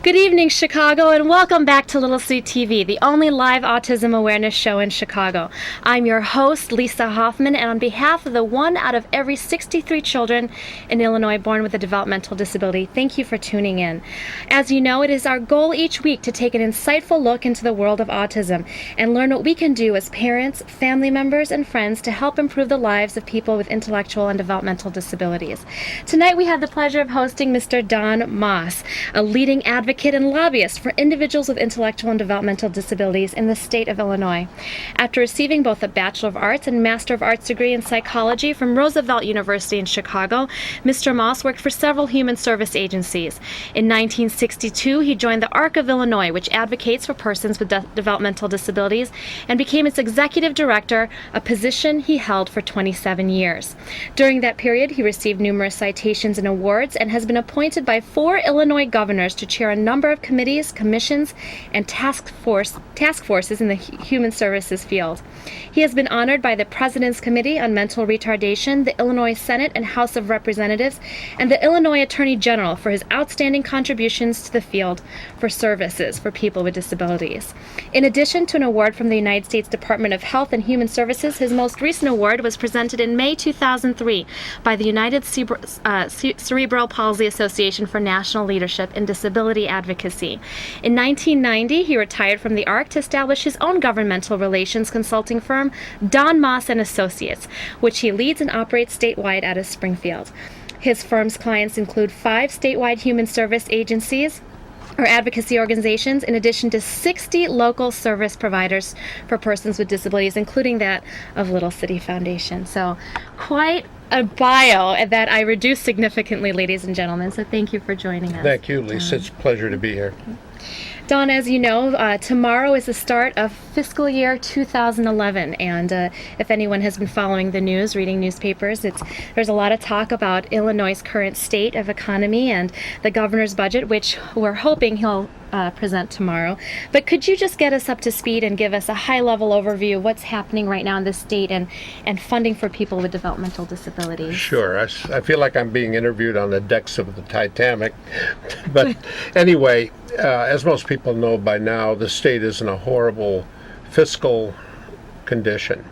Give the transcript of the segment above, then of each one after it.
Good evening, Chicago, and welcome back to Little C TV, the only live autism awareness show in Chicago. I'm your host, Lisa Hoffman, and on behalf of the 1 out of every 63 children in Illinois born with a developmental disability, thank you for tuning in. As you know, it is our goal each week to take an insightful look into the world of autism and learn what we can do as parents, family members, and friends to help improve the lives of people with intellectual and developmental disabilities. Tonight we have the pleasure of hosting Mr. Don Moss, a leading advocate and lobbyist for individuals with intellectual and developmental disabilities in the state of Illinois. After receiving both a Bachelor of Arts and Master of Arts degree in psychology from Roosevelt University in Chicago, Mr. Moss worked for several human service agencies. In 1962, he joined the ARC of Illinois, which advocates for persons with developmental disabilities, and became its executive director, a position he held for 27 years. During that period, he received numerous citations and awards and has been appointed by 4 Illinois governors to chair a number of committees, commissions, and task forces in the human services field. He has been honored by the President's Committee on Mental Retardation, the Illinois Senate and House of Representatives, and the Illinois Attorney General for his outstanding contributions to the field for services for people with disabilities. In addition to an award from the United States Department of Health and Human Services, his most recent award was presented in May 2003 by the United Cerebral Palsy Association for National Leadership in Disability Advocacy. In 1990, he retired from the ARC to establish his own governmental relations consulting firm, Don Moss and Associates, which he leads and operates statewide out of Springfield. His firm's clients include 5 statewide human service agencies or advocacy organizations, in addition to 60 local service providers for persons with disabilities, including that of Little City Foundation. So quite a bio that I reduced significantly, ladies and gentlemen, so thank you for joining us. Thank you, Lisa. It's a pleasure to be here. Don, as you know, tomorrow is the start of fiscal year 2011, and if anyone has been following the news, reading newspapers, there's a lot of talk about Illinois' current state of economy and the governor's budget, which we're hoping he'll present tomorrow. But could you just get us up to speed and give us a high-level overview of what's happening right now in the state and funding for people with developmental disabilities? Sure. I feel like I'm being interviewed on the decks of the Titanic. But anyway, as most people know by now, the state is in a horrible fiscal condition.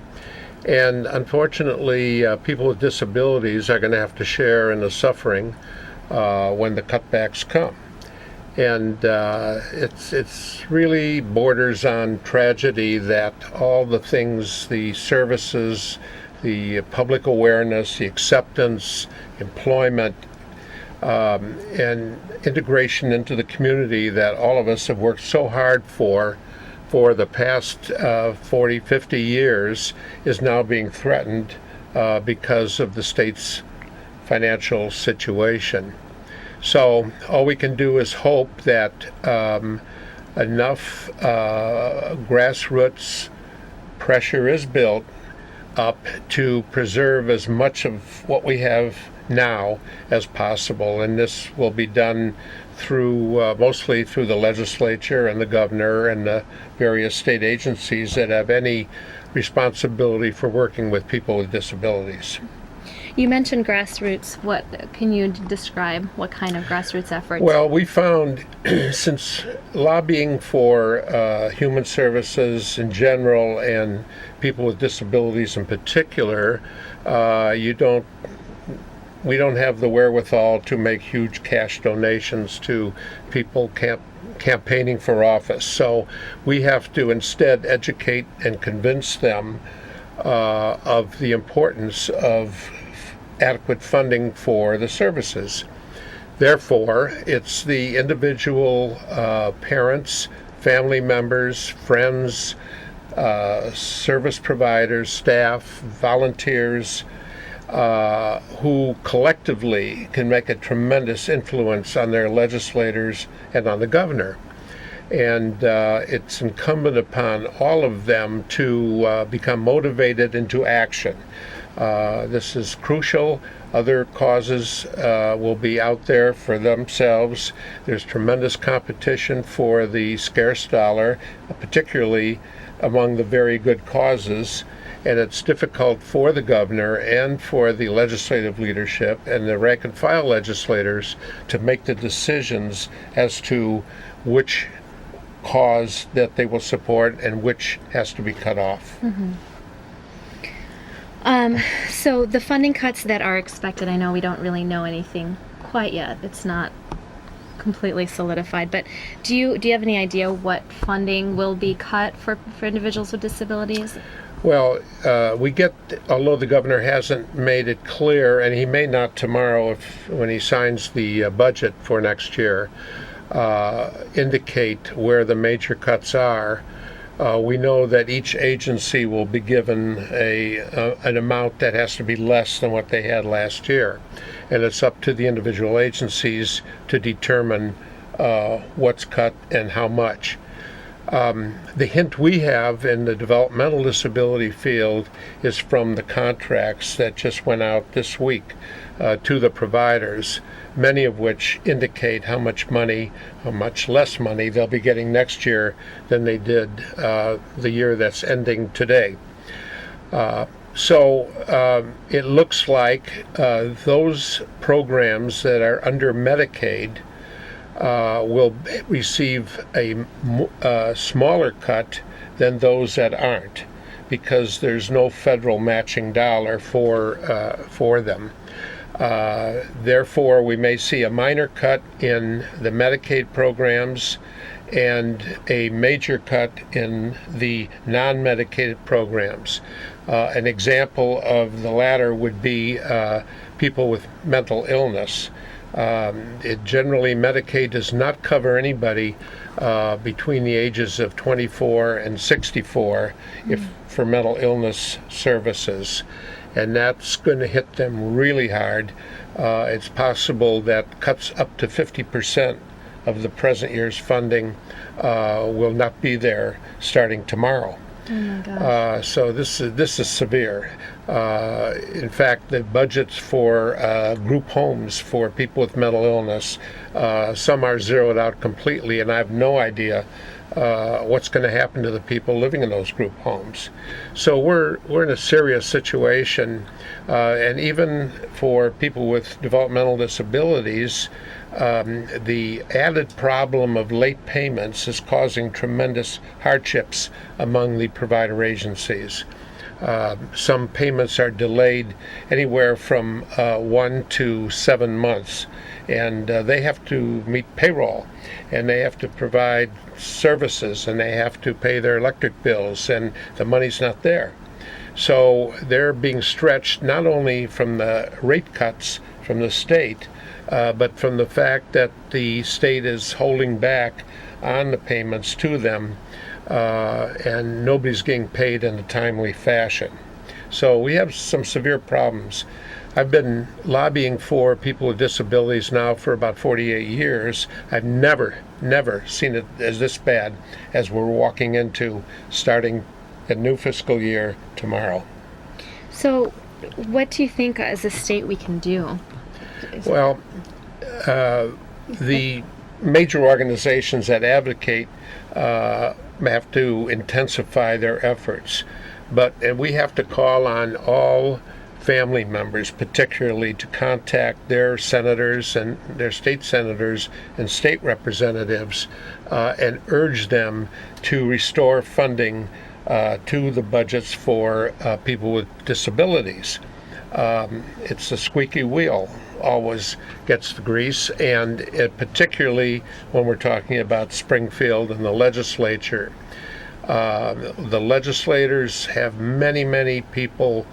And unfortunately, people with disabilities are going to have to share in the suffering when the cutbacks come. And it's really borders on tragedy that all the things, the services, the public awareness, the acceptance, employment, and integration into the community that all of us have worked so hard for the past 40, 50 years is now being threatened because of the state's financial situation. So all we can do is hope that enough grassroots pressure is built up to preserve as much of what we have now as possible, and this will be done through mostly through the legislature and the governor and the various state agencies that have any responsibility for working with people with disabilities. You mentioned grassroots. What can you describe? What kind of grassroots efforts? Well, we found since lobbying for human services in general and people with disabilities in particular, we don't have the wherewithal to make huge cash donations to people campaigning for office. So we have to instead educate and convince them of the importance of adequate funding for the services. Therefore, it's the individual parents, family members, friends, service providers, staff, volunteers, who collectively can make a tremendous influence on their legislators and on the governor. And it's incumbent upon all of them to become motivated into action. This is crucial. Other causes will be out there for themselves. There's tremendous competition for the scarce dollar, particularly among the very good causes, and it's difficult for the governor and for the legislative leadership and the rank and file legislators to make the decisions as to which cause that they will support and which has to be cut off. Mm-hmm. So the funding cuts that are expected, I know we don't really know anything quite yet. It's not completely solidified, but do you have any idea what funding will be cut for individuals with disabilities? Well, although the governor hasn't made it clear, and he may not tomorrow when he signs the budget for next year, indicate where the major cuts are. We know that each agency will be given an amount that has to be less than what they had last year. And it's up to the individual agencies to determine what's cut and how much. The hint we have in the developmental disability field is from the contracts that just went out this week to the providers, many of which indicate how much less money they'll be getting next year than they did the year that's ending today. So it looks like those programs that are under Medicaid will receive a smaller cut than those that aren't, because there's no federal matching dollar for them. Therefore, we may see a minor cut in the Medicaid programs and a major cut in the non-Medicaid programs. An example of the latter would be people with mental illness. Generally, Medicaid does not cover anybody between the ages of 24 and 64 for mental illness services, and that's going to hit them really hard. It's possible that cuts up to 50% of the present year's funding will not be there starting tomorrow. Oh my gosh. So this is severe. In fact, the budgets for group homes for people with mental illness, some are zeroed out completely, and I have no idea what's going to happen to the people living in those group homes. So we're in a serious situation, and even for people with developmental disabilities, the added problem of late payments is causing tremendous hardships among the provider agencies. Some payments are delayed anywhere from 1 to 7 months, and they have to meet payroll, and they have to provide services, and they have to pay their electric bills, and the money's not there. So they're being stretched not only from the rate cuts from the state, but from the fact that the state is holding back on the payments to them, and nobody's getting paid in a timely fashion. So we have some severe problems. I've been lobbying for people with disabilities now for about 48 years. I've never seen it as this bad as we're walking into, starting a new fiscal year tomorrow. So what do you think as a state we can do? Well, the major organizations that advocate have to intensify their efforts, but we have to call on all family members particularly to contact their senators and their state senators and state representatives and urge them to restore funding to the budgets for people with disabilities. It's the squeaky wheel always gets the grease, and particularly when we're talking about Springfield and the legislature. The legislators have many people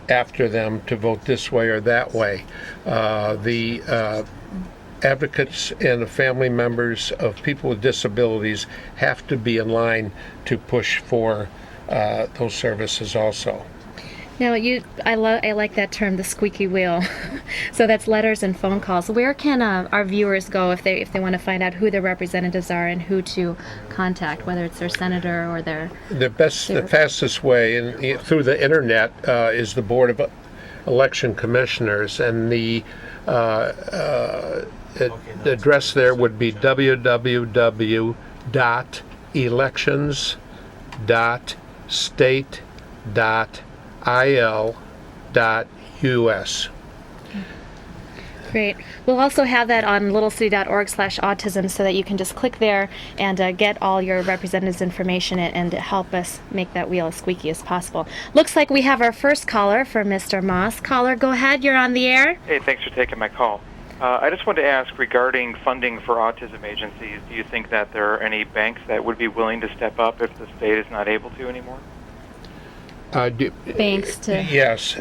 after them to vote this way or that way. The advocates and the family members of people with disabilities have to be in line to push for those services also. Now, I like that term, the squeaky wheel. So that's letters and phone calls. Where can our viewers go if they want to find out who their representatives are and who to contact, whether it's their senator or their... The fastest way through the internet is the Board of Election Commissioners, and the address there would be www.elections.gov. www.state.il.us. Great. We'll also have that on littlecity.org/autism so that you can just click there and get all your representatives' information and help us make that wheel as squeaky as possible. Looks like we have our first caller for Mr. Moss. Caller, go ahead. You're on the air. Hey, thanks for taking my call. I just wanted to ask regarding funding for autism agencies, do you think that there are any banks that would be willing to step up if the state is not able to anymore? Banks to... Yes.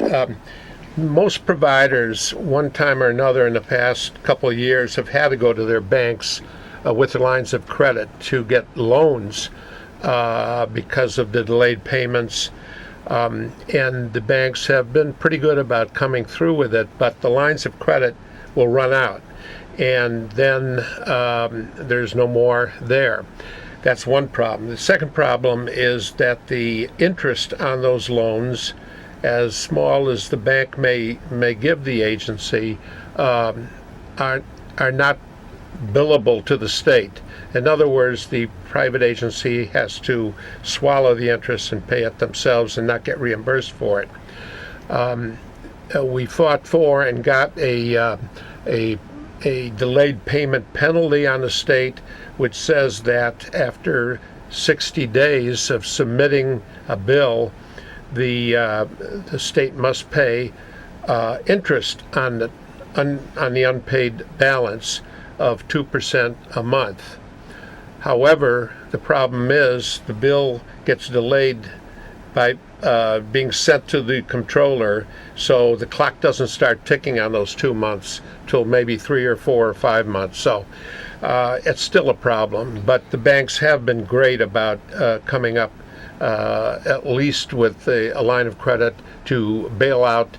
Most providers, one time or another in the past couple of years, have had to go to their banks with their lines of credit to get loans because of the delayed payments. And the banks have been pretty good about coming through with it, but the lines of credit will run out. And then there's no more there. That's one problem. The second problem is that the interest on those loans, as small as the bank may give the agency, are not billable to the state. In other words, the private agency has to swallow the interest and pay it themselves and not get reimbursed for it. We fought for and got a delayed payment penalty on the state, which says that after 60 days of submitting a bill, the state must pay interest on the unpaid balance of 2% a month. However, the problem is the bill gets delayed by being sent to the controller, so the clock doesn't start ticking on those 2 months till maybe 3 or 4 or 5 months. So it's still a problem, but the banks have been great about coming up at least with a line of credit to bail out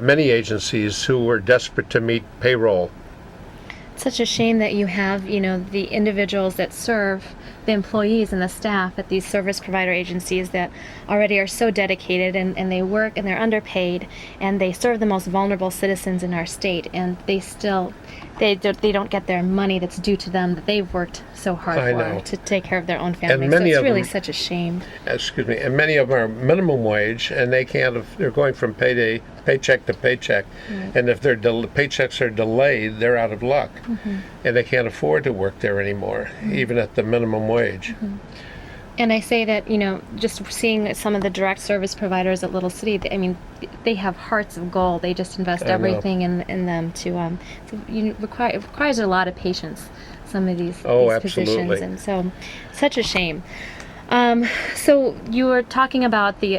many agencies who were desperate to meet payroll. It's such a shame that you have, the individuals that serve the employees and the staff at these service provider agencies that already are so dedicated and they work and they're underpaid and they serve the most vulnerable citizens in our state, and they still they don't get their money that's due to them that they've worked so hard for to take care of their own families. And many so it's of really them, such a shame. Excuse me. And many of them are minimum wage, and they're going from paycheck to paycheck. Right. And if their paychecks are delayed, they're out of luck. Mm-hmm. And they can't afford to work there anymore, even at the minimum wage. Mm-hmm. And I say that, just seeing some of the direct service providers at Little City, they have hearts of gold. They just invest everything in them it requires a lot of patience, some of these positions. And so, such a shame. So you were talking about the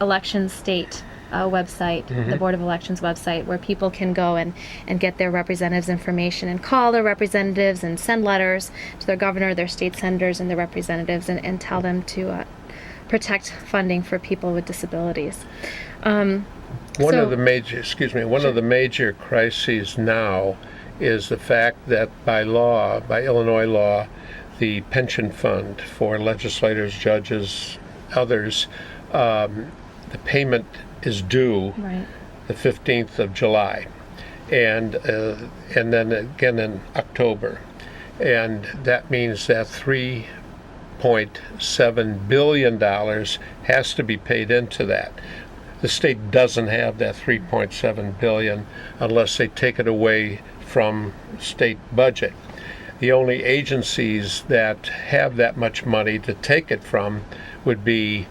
election state website, the Board of Elections website, where people can go and get their representatives' information and call their representatives and send letters to their governor, their state senators, and their representatives and tell them to protect funding for people with disabilities. One of the major crises now is the fact that by Illinois law, the pension fund for legislators, judges, others, the payment is due the 15th of July, and then again in October, and that means that $3.7 billion has to be paid into that. The state doesn't have that $3.7 billion unless they take it away from state budget. The only agencies that have that much money to take it from would be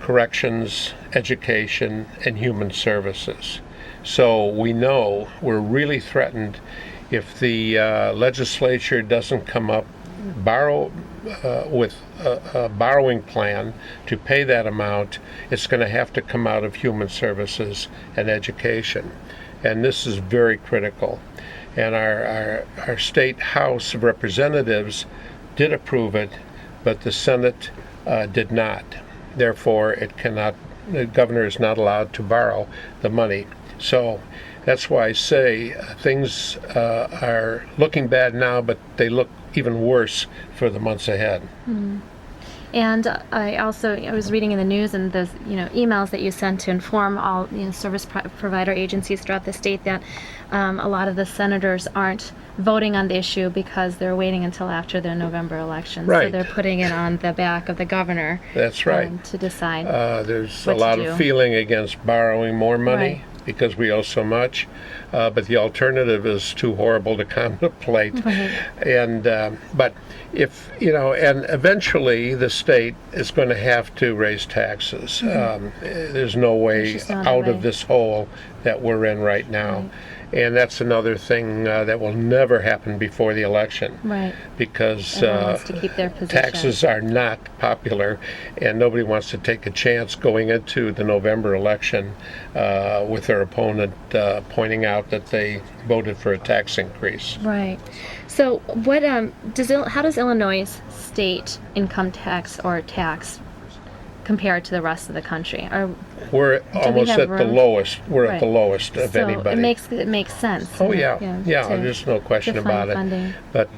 corrections, education, and human services. So we know we're really threatened if the legislature doesn't come up with a borrowing plan to pay that amount. It's going to have to come out of human services and education, and this is very critical. And our state House of Representatives did approve it, but the Senate did not. Therefore, the governor is not allowed to borrow the money. So that's why I say things are looking bad now, but they look even worse for the months ahead. Mm-hmm. And I was reading in the news and the emails that you sent to inform all service provider agencies throughout the state that a lot of the senators aren't voting on the issue because they're waiting until after the November election. So Right. they're putting it on the back of the governor. That's right. To decide. There's what a to lot do. of feeling against borrowing more money Right. because we owe so much, but the alternative is too horrible to contemplate. Right. And but if and eventually the state is going to have to raise taxes. There's no way just not a out way. of this hole that we're in right now. And that's another thing that will never happen before the election. Right. Because Everyone wants to keep their position. taxes are not popular, and nobody wants to take a chance going into the November election with their opponent pointing out that they voted for a tax increase. Right. So, what how does Illinois' state income tax or tax compare to the rest of the country? We're almost have at the room? lowest. We're Right. at the lowest of So anybody. it makes sense. Oh yeah, to- there's no question to fund about it. funding. But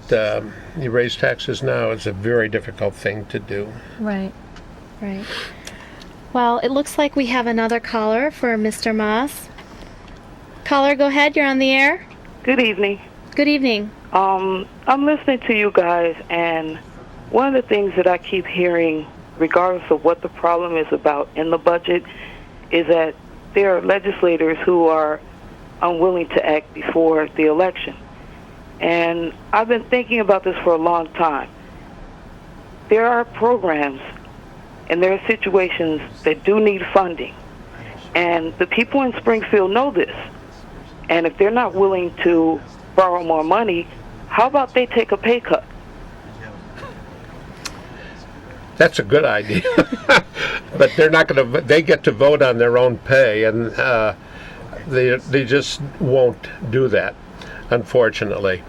you raise taxes now is a very difficult thing to do. Right. Right. Well, it looks like we have another caller for Mr. Moss. Caller, go ahead. You're on the air. Good evening. Good evening. I'm listening to you guys, and one of the things that I keep hearing, regardless of what the problem is about in the budget, is that there are legislators who are unwilling to act before the election. And I've been thinking about this for a long time. There are programs and there are situations that do need funding. And the people in Springfield know this. And if they're not willing to borrow more money, how about they take a pay cut? That's a good idea. But they're not going to. They get to vote on their own pay, and they just won't do that, unfortunately.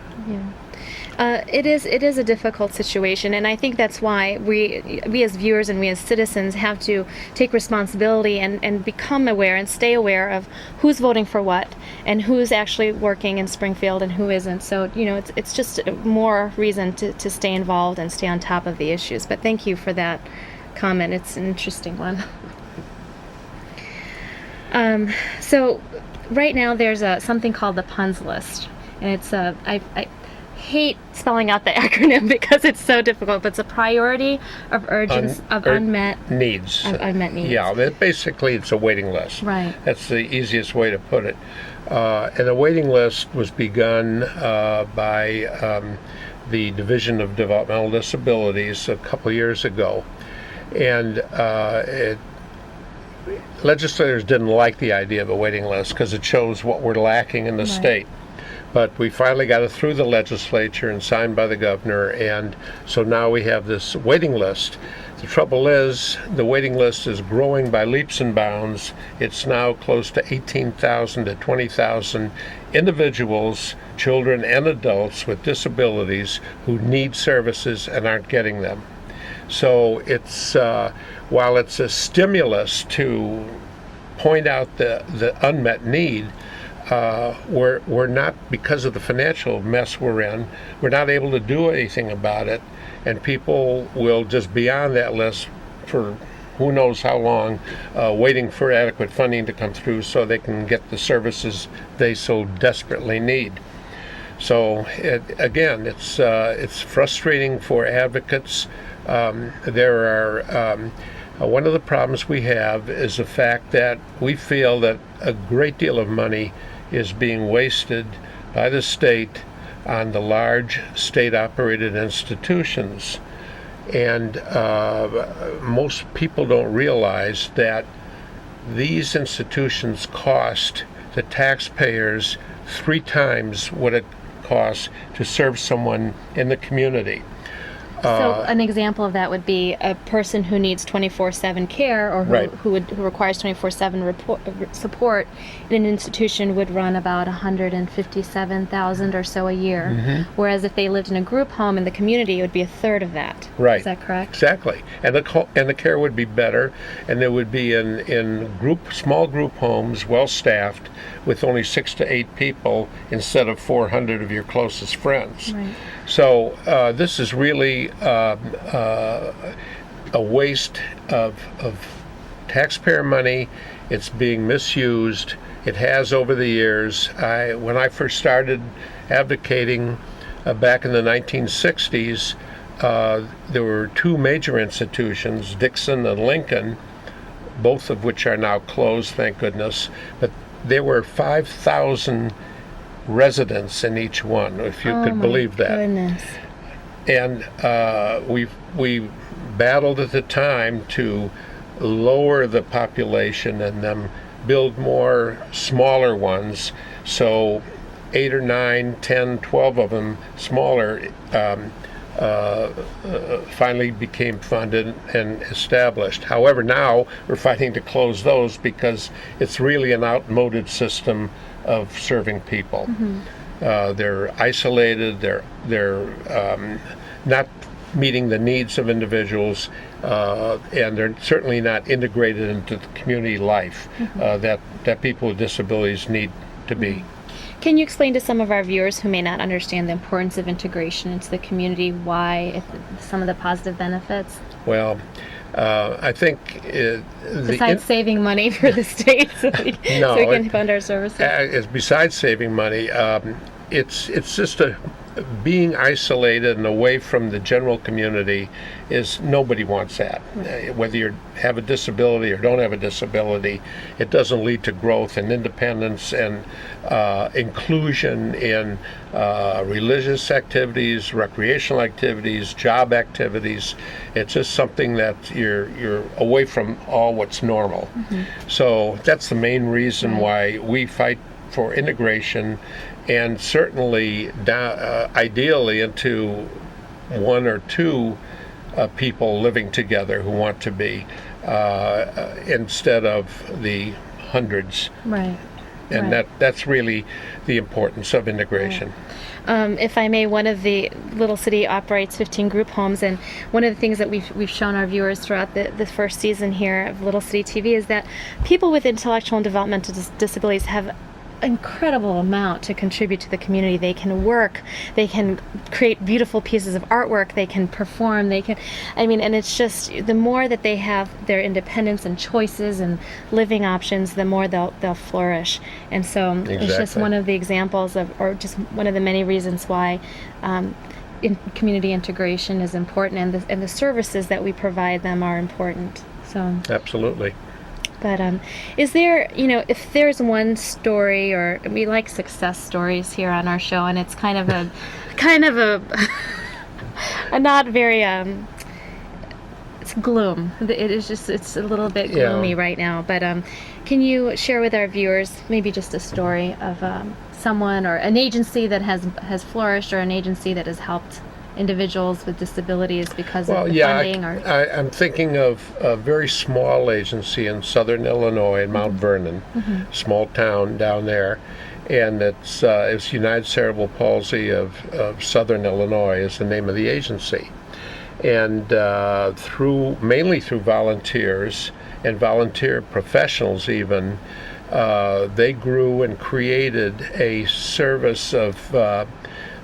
It is a difficult situation, and I think that's why we as viewers and we as citizens have to take responsibility and become aware and stay aware of who's voting for what and who's actually working in Springfield and who isn't. So it's just more reason to stay involved and stay on top of the issues. But thank you for that comment. It's an interesting one. So right now there's something called the PUNS list, and it's I hate spelling out the acronym because it's so difficult, but it's a priority of unmet needs. Unmet needs. Yeah, basically it's a waiting list. Right. That's the easiest way to put it. And the waiting list was begun by the Division of Developmental Disabilities a couple years ago. And legislators didn't like the idea of a waiting list because it shows what we're lacking in the state. But we finally got it through the legislature and signed by the governor, and so now we have this waiting list. The trouble is, the waiting list is growing by leaps and bounds. It's now close to 18,000 to 20,000 individuals, children and adults with disabilities who need services and aren't getting them. So it's while it's a stimulus to point out the unmet need, we're not, because of the financial mess we're in, we're not able to do anything about it, and people will just be on that list for who knows how long, waiting for adequate funding to come through so they can get the services they so desperately need. So again, it's frustrating for advocates. There are one of the problems we have is the fact that we feel that a great deal of money is being wasted by the state on the large state-operated institutions. And most people don't realize that these institutions cost the taxpayers 3 times what it costs to serve someone in the community. So an example of that would be a person who needs 24/7 care, or who requires 24/7 support in an institution would run about $157,000 or so a year. Whereas if they lived in a group home in the community, it would be a third of that. Right. Is that correct? Exactly. And the care would be better, and they would be in small group homes, well staffed, with only 6 to 8 people instead of 400 of your closest friends. Right. So this is really a waste of taxpayer money. It's being misused, It has over the years. When I first started advocating back in the 1960s, there were two major institutions, Dixon and Lincoln, both of which are now closed, thank goodness. But there were 5,000 residents in each one, if you could believe that. Goodness. And we battled at the time to lower the population and then build more smaller ones. So 8 or 9, 10, 12 of them smaller finally became funded and established. However, now we're fighting to close those because it's really an outmoded system of serving people. They're isolated, they're not meeting the needs of individuals, and they're certainly not integrated into the community life that people with disabilities need to be. Can you explain to some of our viewers who may not understand the importance of integration into the community, why, some of the positive benefits? Well, I think besides saving money for the state, so we can fund our services. Besides saving money, it's just being isolated and away from the general community is nobody wants that. Right. Whether you have a disability or don't have a disability, it doesn't lead to growth and independence and inclusion in religious activities, recreational activities, job activities. It's just something that you're away from all what's normal. So that's the main reason why we fight for integration, and certainly ideally into one or two people living together who want to be, instead of the hundreds. Right. And that's really the importance of integration. Right. If I may, one of the Little City operates 15 group homes, and one of the things that we've shown our viewers throughout the first season here of Little City TV is that people with intellectual and developmental disabilities have incredible amount to contribute to the community. They can work, they can create beautiful pieces of artwork, they can perform, and it's just the more that they have their independence and choices and living options, the more they'll flourish. And so It's just one of the examples of, or just one of the many reasons why community integration is important, and the services that we provide them are important. So absolutely. But is there, if there's one story, or we like success stories here on our show, and it's kind of a not very, it's gloom. It's a little bit gloomy right now. But can you share with our viewers maybe just a story of someone or an agency that has flourished, or an agency that has helped individuals with disabilities because of the funding? I'm thinking of a very small agency in southern Illinois, in Mount Vernon, small town down there, and it's United Cerebral Palsy of Southern Illinois is the name of the agency, and mainly through volunteers and volunteer professionals even, they grew and created a service of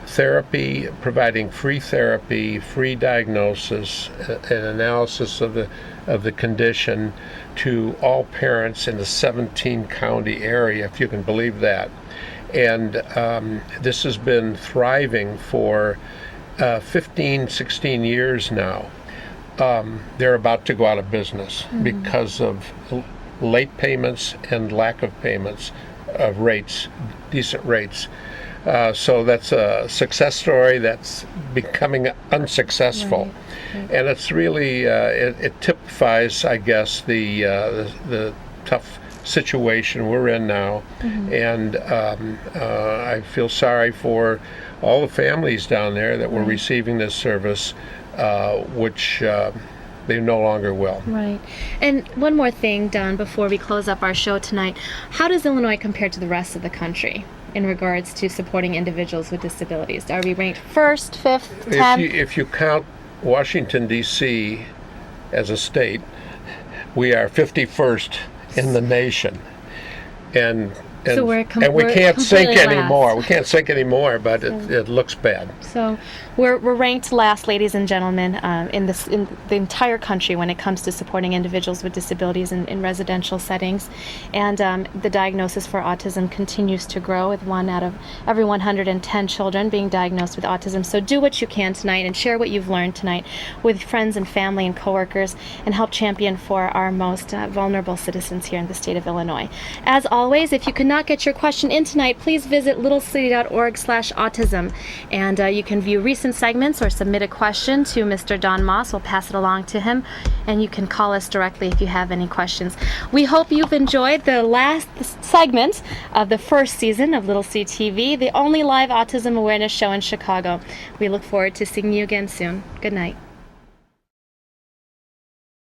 therapy, providing free therapy, free diagnosis, and analysis of the condition to all parents in the 17-county area, if you can believe that. And this has been thriving for 15, 16 years now. They're about to go out of business because of late payments and lack of payments of rates, decent rates. So that's a success story that's becoming unsuccessful. Right. And it's really, it typifies, I guess, the tough situation we're in now. And I feel sorry for all the families down there that were receiving this service, which they no longer will. Right. And one more thing, Don, before we close up our show tonight. How does Illinois compare to the rest of the country in regards to supporting individuals with disabilities? Are we ranked first, fifth, 10th? If you count Washington, D.C. as a state, we are 51st in the nation. And So we're we can't sink completely anymore. last. We can't sink anymore, but it looks bad. So we're ranked last, ladies and gentlemen, in the entire country when it comes to supporting individuals with disabilities in residential settings, and the diagnosis for autism continues to grow, with 1 out of every 110 children being diagnosed with autism. So do what you can tonight and share what you've learned tonight with friends and family and coworkers, and help champion for our most vulnerable citizens here in the state of Illinois. As always, if you could not get your question in tonight, please visit littlecity.org/autism, and you can view recent segments or submit a question to Mr. Don Moss. We'll pass it along to him, and you can call us directly if you have any questions. We hope you've enjoyed the last segment of the first season of Little C TV, the only live autism awareness show in Chicago. We look forward to seeing you again soon. Good night.